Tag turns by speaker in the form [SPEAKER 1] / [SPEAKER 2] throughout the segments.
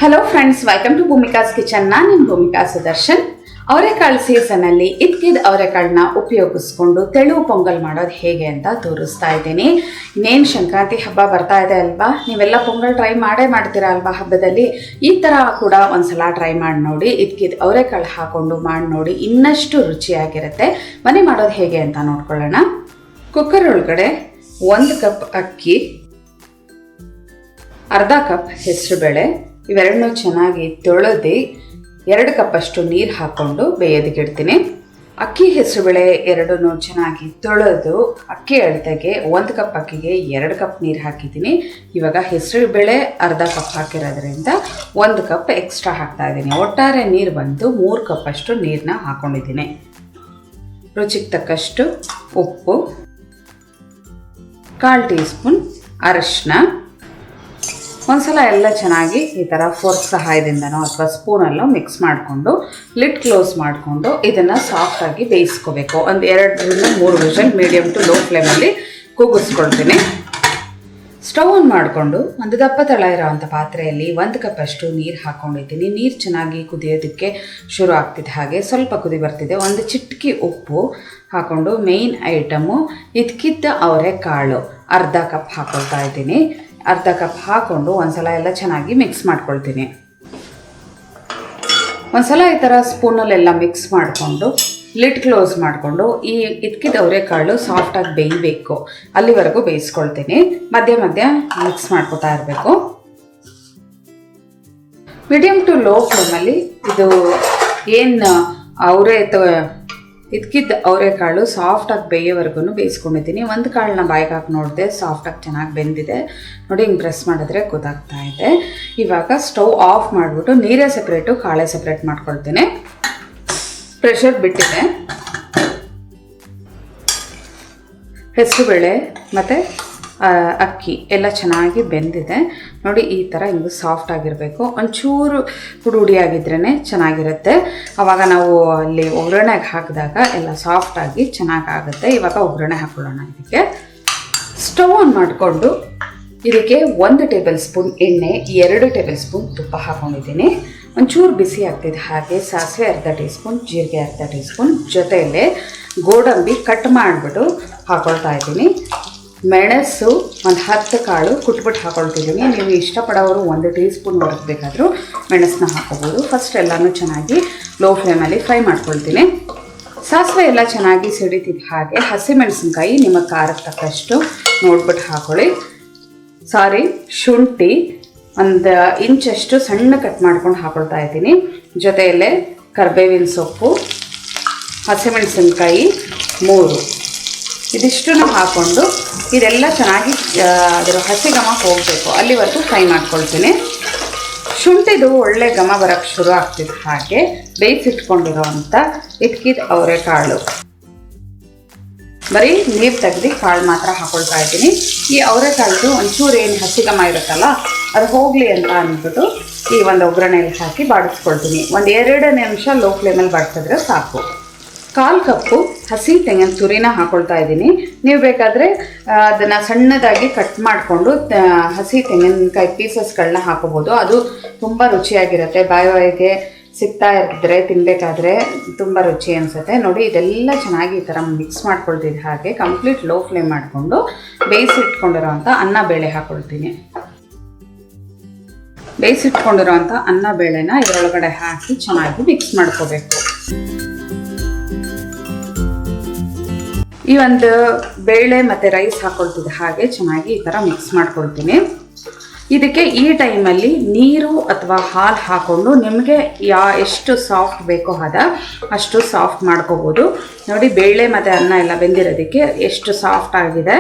[SPEAKER 1] Hello friends, welcome to Bhumika's kitchen. ನಾನು ನಿಮ್ಮ ಭೂಮಿಕಾ ಸುದರ್ಶನ್. ಅವರೆಕಾಳು ಸೀಸನಲ್ಲಿ ಇದ್ಕಿದ ಅವರೆಕಾಳನ್ನ ಉಪಯೋಗಿಸ್ಕೊಂಡು ತೆಳು ಪೊಂಗಲ್ ಮಾಡೋದು ಹೇಗೆ ಅಂತ ತೋರಿಸ್ತಾ ಇದ್ದೀನಿ. ಇನ್ನೇನು ಸಂಕ್ರಾಂತಿ ಹಬ್ಬ ಬರ್ತಾ ಇದೆ ಅಲ್ವಾ, ನೀವೆಲ್ಲ ಪೊಂಗಲ್ ಟ್ರೈ ಮಾಡ್ತೀರಾ ಅಲ್ವಾ ಹಬ್ಬದಲ್ಲಿ. ಈ ಥರ ಕೂಡ ಒಂದ್ಸಲ ಟ್ರೈ ಮಾಡಿ ನೋಡಿ. ಇದ್ಕಿದ ಅವರೆಕಾಳು ಹಾಕೊಂಡು ಮಾಡಿ ನೋಡಿ, ಇನ್ನಷ್ಟು ರುಚಿಯಾಗಿರುತ್ತೆ. ಮನೆ ಮಾಡೋದು ಹೇಗೆ ಅಂತ ನೋಡ್ಕೊಳ್ಳೋಣ. ಕುಕ್ಕರ್ ಒಳಗಡೆ 1 ಕಪ್ ಅಕ್ಕಿ, ಅರ್ಧ ಕಪ್ ಹೆಸರುಬೇಳೆ ಇವೆರಡನ್ನೂ ಚೆನ್ನಾಗಿ ತೊಳೆದು 2 ಕಪ್ಪಷ್ಟು ನೀರು ಹಾಕ್ಕೊಂಡು ಬೇಯೋದಕ್ಕಿಡ್ತೀನಿ. ಅಕ್ಕಿ ಹೆಸರುಬೇಳೆ ಎರಡನ್ನೂ ಚೆನ್ನಾಗಿ ತೊಳೆದು ಅಕ್ಕಿ ಅಳತೆಗೆ 1 ಕಪ್ ಅಕ್ಕಿಗೆ 2 ಕಪ್ ನೀರು ಹಾಕಿದ್ದೀನಿ. ಇವಾಗ ಹೆಸರುಬೇಳೆ ಅರ್ಧ ಕಪ್ ಹಾಕಿರೋದ್ರಿಂದ 1 ಕಪ್ ಎಕ್ಸ್ಟ್ರಾ ಹಾಕ್ತಾ ಇದ್ದೀನಿ. ಒಟ್ಟಾರೆ ನೀರು ಬಂದು 3 ಕಪ್ಪಷ್ಟು ನೀರನ್ನ ಹಾಕ್ಕೊಂಡಿದ್ದೀನಿ. ರುಚಿಗೆ ತಕ್ಕಷ್ಟು ಉಪ್ಪು, 1/4 ಟೀ ಸ್ಪೂನ್ ಅರಿಶಿನ. ಒಂದ್ಸಲ ಎಲ್ಲ ಚೆನ್ನಾಗಿ ಈ ಥರ ಫೋರ್ಕ್ ಸಹಾಯದಿಂದನೋ ಅಥವಾ ಸ್ಪೂನಲ್ಲೋ ಮಿಕ್ಸ್ ಮಾಡಿಕೊಂಡು ಲಿಡ್ ಕ್ಲೋಸ್ ಮಾಡಿಕೊಂಡು ಇದನ್ನು ಸಾಫ್ಟಾಗಿ ಬೇಯಿಸ್ಕೋಬೇಕು. ಒಂದು 2ರಿಂದ 3 ವಿಷಲ್ ಮೀಡಿಯಮ್ ಟು ಲೋ ಫ್ಲೇಮಲ್ಲಿ ಕೂಗಿಸ್ಕೊಳ್ತೀನಿ. ಸ್ಟವ್ ಆನ್ ಮಾಡಿಕೊಂಡು ಒಂದು ದಪ್ಪ ತಳ ಇರೋವಂಥ ಪಾತ್ರೆಯಲ್ಲಿ 1 ಕಪ್ಪಷ್ಟು ನೀರು ಹಾಕ್ಕೊಂಡಿದ್ದೀನಿ. ನೀರು ಚೆನ್ನಾಗಿ ಕುದಿಯೋದಕ್ಕೆ ಶುರು ಆಗ್ತಿದೆ. ಹಾಗೆ ಸ್ವಲ್ಪ ಕುದಿ ಬರ್ತಿದೆ. 1 ಚಿಟಿಕೆ ಉಪ್ಪು ಹಾಕ್ಕೊಂಡು ಮೇಯ್ನ್ ಐಟಮು ಇದ್ಕಿದ್ದ ಅವರೆಕಾಳು ಅರ್ಧ ಕಪ್ ಹಾಕ್ಕೊಳ್ತಾ ಇದ್ದೀನಿ. ಅರ್ಧ ಕಪ್ ಹಾಕ್ಕೊಂಡು ಒಂದ್ಸಲ ಎಲ್ಲ ಚೆನ್ನಾಗಿ ಮಿಕ್ಸ್ ಮಾಡ್ಕೊಳ್ತೀನಿ. ಒಂದ್ಸಲ ಈ ಥರ ಸ್ಪೂನಲ್ಲೆಲ್ಲ ಮಿಕ್ಸ್ ಮಾಡಿಕೊಂಡು ಲಿಡ್ ಕ್ಲೋಸ್ ಮಾಡಿಕೊಂಡು ಈ ಇದ್ಕಿದ ಅವರೆಕಾಳು ಸಾಫ್ಟಾಗಿ ಬೇಯಬೇಕು, ಅಲ್ಲಿವರೆಗೂ ಬೇಯಿಸ್ಕೊಳ್ತೀನಿ. ಮಧ್ಯ ಮಧ್ಯ ಮಿಕ್ಸ್ ಮಾಡ್ಕೊತಾ ಇರಬೇಕು. ಮೀಡಿಯಮ್ ಟು ಲೋ ಫ್ಲೇಮಲ್ಲಿ ಇದು ಏನು ಇದ್ಕಿದ್ದ ಅವರೆಕಾಳು ಸಾಫ್ಟಾಗಿ ಬೇಯೋವರೆಗೂ ಬೇಯಿಸ್ಕೊಂಡಿದ್ದೀನಿ. 1 ಕಾಳನ್ನ ಬಾಯಿಗೆ ಹಾಕಿ ನೋಡಿದೆ, ಸಾಫ್ಟಾಗಿ ಚೆನ್ನಾಗಿ ಬೆಂದಿದೆ ನೋಡಿ. ಹಿಂಗೆ ಪ್ರೆಸ್ ಮಾಡಿದ್ರೆ ಗೊತ್ತಾಗ್ತಾ ಇದೆ. ಇವಾಗ ಸ್ಟವ್ ಆಫ್ ಮಾಡಿಬಿಟ್ಟು ನೀರೇ ಸಪ್ರೇಟು ಕಾಳೆ ಸಪ್ರೇಟ್ ಮಾಡ್ಕೊಳ್ತೀನಿ. ಪ್ರೆಷರ್ ಬಿಟ್ಟಿದೆ. ಹೆಸರುಬೇಳೆ ಮತ್ತು ಅಕ್ಕಿ ಎಲ್ಲ ಚೆನ್ನಾಗಿ ಬೆಂದಿದೆ ನೋಡಿ. ಈ ಥರ ಹಿಂಗೆ ಸಾಫ್ಟ್ ಆಗಿರಬೇಕು. ಒಂಚೂರು ಹುಡಿ ಆಗಿದ್ರೇ ಚೆನ್ನಾಗಿರುತ್ತೆ. ಆವಾಗ ನಾವು ಅಲ್ಲಿ ಒಗ್ಗರಣೆಗೆ ಹಾಕಿದಾಗ ಎಲ್ಲ ಸಾಫ್ಟಾಗಿ ಚೆನ್ನಾಗಾಗುತ್ತೆ. ಇವಾಗ ಒಗ್ಗರಣೆ ಹಾಕೊಳ್ಳೋಣ. ಇದಕ್ಕೆ ಸ್ಟವ್ ಆನ್ ಮಾಡಿಕೊಂಡು ಇದಕ್ಕೆ 1 ಟೇಬಲ್ ಸ್ಪೂನ್ ಎಣ್ಣೆ, 2 ಟೇಬಲ್ ಸ್ಪೂನ್ ತುಪ್ಪ ಹಾಕ್ಕೊಂಡಿದ್ದೀನಿ. ಒಂಚೂರು ಬಿಸಿ ಆಗ್ತಿದೆ. ಹಾಗೆ ಸಾಸಿವೆ ಅರ್ಧ ಟೀ ಸ್ಪೂನ್, ಜೀರಿಗೆ ಅರ್ಧ ಟೀ ಸ್ಪೂನ್, ಜೊತೆಯಲ್ಲೇ ಗೋಡಂಬಿ ಕಟ್ ಮಾಡಿಬಿಟ್ಟು ಹಾಕ್ಕೊಳ್ತಾ ಇದ್ದೀನಿ. ಮೆಣಸು 10 ಕಾಳು ಕುಟ್ಬಿಟ್ಟು ಹಾಕ್ಕೊಳ್ತಿದ್ದೀನಿ. ನೀವು ಇಷ್ಟಪಡೋರು 1 ಟೀ ಸ್ಪೂನ್ ಬೇಕಾದರೂ ಮೆಣಸನ್ನ ಹಾಕೋಬೋದು. ಫಸ್ಟ್ ಎಲ್ಲನೂ ಚೆನ್ನಾಗಿ ಲೋ ಫ್ಲೇಮಲ್ಲಿ ಫ್ರೈ ಮಾಡ್ಕೊಳ್ತೀನಿ. ಸಾಸಿವೆ ಎಲ್ಲ ಚೆನ್ನಾಗಿ ಸಿಡಿತಿದ್ದ ಹಾಗೆ ಹಸಿಮೆಣಸಿನ್ಕಾಯಿ ನಿಮ್ಮ ಖಾರಕ್ಕೆ ತಕ್ಕಷ್ಟು ನೋಡ್ಬಿಟ್ಟು ಹಾಕೊಳ್ಳಿ. ಶುಂಠಿ 1 ಇಂಚಷ್ಟು ಸಣ್ಣ ಕಟ್ ಮಾಡ್ಕೊಂಡು ಹಾಕೊಳ್ತಾ ಇದ್ದೀನಿ. ಜೊತೆಯಲ್ಲೇ ಕರಿಬೇವಿನ ಸೊಪ್ಪು, ಹಸಿಮೆಣಸಿನ್ಕಾಯಿ 3 ಇದಿಷ್ಟನ್ನು ಹಾಕ್ಕೊಂಡು ಇದೆಲ್ಲ ಚೆನ್ನಾಗಿ ಅದರ ಹಸಿ ಘಮ ಹೋಗಬೇಕು, ಅಲ್ಲಿವರೆಗೂ ಫ್ರೈ ಮಾಡ್ಕೊಳ್ತೀನಿ. ಶುಂಠಿದು ಒಳ್ಳೆ ಘಮ ಬರೋಕ್ಕೆ ಶುರು ಆಗ್ತಿದೆ. ಹಾಗೆ ಬೇಯಿಸಿಟ್ಕೊಂಡಿರೋವಂಥ ಇದ್ಕಿದ ಅವರೆಕಾಳು ಬರೀ ನೀರು ತೆಗೆದು ಕಾಳು ಮಾತ್ರ ಹಾಕ್ಕೊಳ್ತಾ ಇದ್ದೀನಿ. ಈ ಅವರೆಕಾಳು ಒಂಚೂರು ಏನು ಹಸಿ ಘಮ ಇರುತ್ತಲ್ಲ ಅದು ಹೋಗಲಿ ಅಂತ ಅಂದ್ಬಿಟ್ಟು ಈ ಒಂದು ಒಗ್ಗರಣೆಯಲ್ಲಿ ಹಾಕಿ ಬಾಡಿಸ್ಕೊಳ್ತೀನಿ. 1-2 ನಿಮಿಷ ಲೋ ಫ್ಲೇಮಲ್ಲಿ ಬಾಡಿಸಿದ್ರೆ ಸಾಕು. 1/4 ಕಪ್ಪು ಹಸಿ ತೆಂಗಿನ ತುರಿನ ಹಾಕ್ಕೊಳ್ತಾ ಇದ್ದೀನಿ. ನೀವು ಬೇಕಾದರೆ ಅದನ್ನು ಸಣ್ಣದಾಗಿ ಕಟ್ ಮಾಡಿಕೊಂಡು ಹಸಿ ತೆಂಗಿನಕಾಯಿ ಪೀಸಸ್ಗಳನ್ನ ಹಾಕೋಬೋದು. ಅದು ತುಂಬ ರುಚಿಯಾಗಿರುತ್ತೆ. ಬಾಯಿಗೆ ಸಿಗ್ತಾ ಇದ್ದರೆ ತಿನ್ನಬೇಕಾದ್ರೆ ತುಂಬ ರುಚಿ ಅನಿಸುತ್ತೆ ನೋಡಿ. ಇದೆಲ್ಲ ಚೆನ್ನಾಗಿ ಈ ಥರ ಮಿಕ್ಸ್ ಮಾಡ್ಕೊಳ್ತಿದ್ದೆ. ಹಾಗೆ ಕಂಪ್ಲೀಟ್ ಲೋ ಫ್ಲೇಮ್ ಮಾಡಿಕೊಂಡು ಬೇಯಿಸಿಟ್ಕೊಂಡಿರೋವಂಥ ಅನ್ನ ಬೇಳೆ ಹಾಕ್ಕೊಳ್ತೀನಿ. ಬೇಯಿಸಿಟ್ಕೊಂಡಿರೋವಂಥ ಅನ್ನ ಬೇಳೆನ ಇದರೊಳಗಡೆ ಹಾಕಿ ಚೆನ್ನಾಗಿ ಮಿಕ್ಸ್ ಮಾಡ್ಕೋಬೇಕು. ಈ ಒಂದು ಬೇಳೆ ಮತ್ತು ರೈಸ್ ಹಾಕ್ಕೊಳ್ತಿದ್ದೆ. ಹಾಗೆ ಚೆನ್ನಾಗಿ ಈ ಥರ ಮಿಕ್ಸ್ ಮಾಡ್ಕೊಳ್ತೀನಿ. ಇದಕ್ಕೆ ಈ ಟೈಮಲ್ಲಿ ನೀರು ಅಥವಾ ಹಾಲು ಹಾಕ್ಕೊಂಡು ನಿಮಗೆ ಎಷ್ಟು ಸಾಫ್ಟ್ ಬೇಕೋ ಅಷ್ಟು ಸಾಫ್ಟ್ ಮಾಡ್ಕೋಬೋದು ನೋಡಿ. ಬೇಳೆ ಮತ್ತು ಅನ್ನ ಎಲ್ಲ ಬೆಂದಿರೋದಕ್ಕೆ ಎಷ್ಟು ಸಾಫ್ಟ್ ಆಗಿದೆ.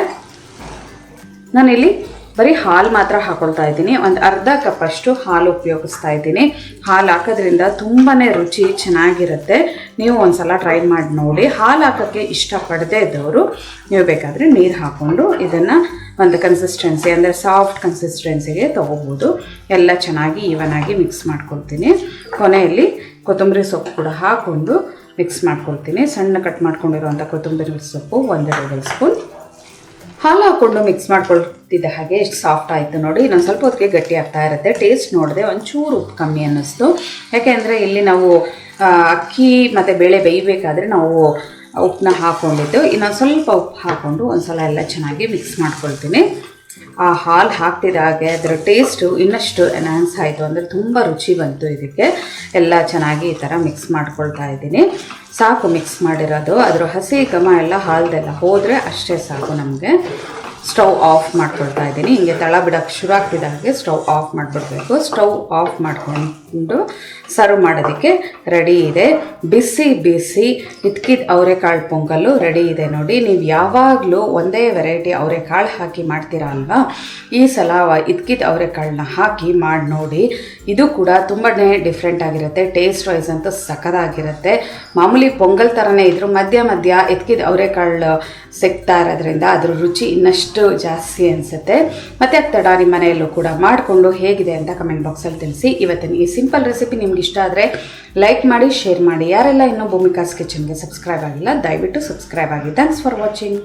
[SPEAKER 1] ನಾನಿಲ್ಲಿ ಬರೀ ಹಾಲು ಮಾತ್ರ ಹಾಕ್ಕೊಳ್ತಾ ಇದ್ದೀನಿ. 1 ಅರ್ಧ ಕಪ್ಪಷ್ಟು ಹಾಲು ಉಪಯೋಗಿಸ್ತಾ ಇದ್ದೀನಿ. ಹಾಲು ಹಾಕೋದ್ರಿಂದ ತುಂಬಾ ರುಚಿ ಚೆನ್ನಾಗಿರುತ್ತೆ. ನೀವು ಒಂದ್ಸಲ ಟ್ರೈ ಮಾಡಿ ನೋಡಿ. ಹಾಲು ಹಾಕೋಕ್ಕೆ ಇಷ್ಟಪಡದೇ ಇದ್ದವರು ನೀವು ಬೇಕಾದರೆ ನೀರು ಹಾಕ್ಕೊಂಡು ಇದನ್ನು ಒಂದು ಕನ್ಸಿಸ್ಟೆನ್ಸಿ ಅಂದರೆ ಸಾಫ್ಟ್ ಕನ್ಸಿಸ್ಟೆನ್ಸಿಗೆ ತೊಗೋಬೋದು. ಎಲ್ಲ ಚೆನ್ನಾಗಿ ಈವನಾಗಿ ಮಿಕ್ಸ್ ಮಾಡ್ಕೊಳ್ತೀನಿ. ಕೊನೆಯಲ್ಲಿ ಕೊತ್ತಂಬರಿ ಸೊಪ್ಪು ಕೂಡ ಹಾಕ್ಕೊಂಡು ಮಿಕ್ಸ್ ಮಾಡ್ಕೊಳ್ತೀನಿ. ಸಣ್ಣ ಕಟ್ ಮಾಡ್ಕೊಂಡಿರೋವಂಥ ಕೊತ್ತಂಬರಿ ಸೊಪ್ಪು 1 ಟೇಬಲ್ ಸ್ಪೂನ್. ಹಾಲು ಹಾಕ್ಕೊಂಡು ಮಿಕ್ಸ್ ಮಾಡ್ಕೊಳ್ತಿದ್ದ ಹಾಗೆ ಎಷ್ಟು ಸಾಫ್ಟ್ ಆಯಿತು ನೋಡಿ. ಇನ್ನೊಂದು ಸ್ವಲ್ಪ ಹೊತ್ತಿಗೆ ಗಟ್ಟಿ ಆಗ್ತಾ ಇರುತ್ತೆ. ಟೇಸ್ಟ್ ನೋಡಿದೆ ಒಂಚೂರು ಉಪ್ಪು ಕಮ್ಮಿ ಅನ್ನಿಸ್ತು. ಯಾಕೆಂದರೆ ಇಲ್ಲಿ ನಾವು ಅಕ್ಕಿ ಮತ್ತು ಬೇಳೆ ಬೇಯಬೇಕಾದ್ರೆ ನಾವು ಉಪ್ಪನ್ನ ಹಾಕ್ಕೊಂಡಿದ್ದು. ಇನ್ನೊಂದು ಸ್ವಲ್ಪ ಉಪ್ಪು ಹಾಕ್ಕೊಂಡು ಒಂದು ಸಲ ಎಲ್ಲ ಚೆನ್ನಾಗಿ ಮಿಕ್ಸ್ ಮಾಡ್ಕೊಳ್ತೀನಿ. ಆ ಹಾಲು ಹಾಕ್ತಿದ್ದಾಗೆ ಅದರ ಟೇಸ್ಟು ಇನ್ನಷ್ಟು ಎನ್ಹಾನ್ಸ್ ಆಯಿತು, ಅಂದರೆ ತುಂಬ ರುಚಿ ಬಂತು. ಇದಕ್ಕೆ ಎಲ್ಲ ಚೆನ್ನಾಗಿ ಈ ಥರ ಮಿಕ್ಸ್ ಮಾಡ್ಕೊಳ್ತಾ ಇದ್ದೀನಿ. ಸಾಕು ಮಿಕ್ಸ್ ಮಾಡಿರೋದು, ಅದರ ಹಸಿ ಘಮ ಎಲ್ಲ ಹಾಲ್ದೆಲ್ಲ ಹೋದರೆ ಅಷ್ಟೇ ಸಾಕು ನಮಗೆ. ಸ್ಟವ್ ಆಫ್ ಮಾಡ್ಕೊಳ್ತಾ ಇದ್ದೀನಿ. ಹಿಂಗೆ ತಳ ಬಿಡೋಕ್ಕೆ ಶುರು ಆಗ್ತಿದ್ದಾಗೆ ಸ್ಟವ್ ಆಫ್ ಮಾಡಿಬಿಡ್ಬೇಕು. ಸ್ಟವ್ ಆಫ್ ಮಾಡ್ಕೊಂಡು ಸರ್ವ್ ಮಾಡೋದಕ್ಕೆ ರೆಡಿ ಇದೆ. ಬಿಸಿ ಬಿಸಿ ಇದ್ಕಿದ ಅವರೆಕಾಳು ಪೊಂಗಲ್ಲು ರೆಡಿ ಇದೆ ನೋಡಿ. ನೀವು ಯಾವಾಗಲೂ ಒಂದೇ ವೆರೈಟಿ ಅವರೆಕಾಳು ಹಾಕಿ ಮಾಡ್ತೀರಾ ಅಲ್ವಾ, ಈ ಸಲ ಇದ್ಕಿದ ಅವರೆಕಾಳನ್ನ ಹಾಕಿ ಮಾಡಿ ನೋಡಿ. ಇದು ಕೂಡ ತುಂಬಾ ಡಿಫ್ರೆಂಟ್ ಆಗಿರುತ್ತೆ. ಟೇಸ್ಟ್ ವೈಸ್ ಅಂತೂ ಸಖತ್ತಾಗಿರುತ್ತೆ. ಮಾಮೂಲಿ ಪೊಂಗಲ್ ಥರನೇ ಇದ್ರು ಮಧ್ಯ ಮಧ್ಯ ಇದ್ಕಿದ ಅವರೆಕಾಳು ಸಿಗ್ತಾ ಇರೋದ್ರಿಂದ ಅದ್ರ ರುಚಿ ಇನ್ನಷ್ಟು ಜಾಸ್ತಿ ಅನಿಸುತ್ತೆ. ಮತ್ತು ತಡ ನಿಮ್ಮ ಮನೆಯಲ್ಲೂ ಕೂಡ ಮಾಡಿಕೊಂಡು ಹೇಗಿದೆ ಅಂತ ಕಮೆಂಟ್ ಬಾಕ್ಸಲ್ಲಿ ತಿಳಿಸಿ. ಇವತ್ತಿನ ಈ ಸಿಂಪಲ್ ರೆಸಿಪಿ ನಿಮ್ಗೆ ಇಷ್ಟ ಆದರೆ ಲೈಕ್ ಮಾಡಿ, ಶೇರ್ ಮಾಡಿ. ಯಾರೆಲ್ಲ ಇನ್ನೂ ಭೂಮಿಕಾಸ್ ಕಿಚನ್ಗೆ ಸಬ್ಸ್ಕ್ರೈಬ್ ಆಗಿಲ್ಲ ದಯವಿಟ್ಟು ಸಬ್ಸ್ಕ್ರೈಬ್ ಆಗಿ. Thanks for watching.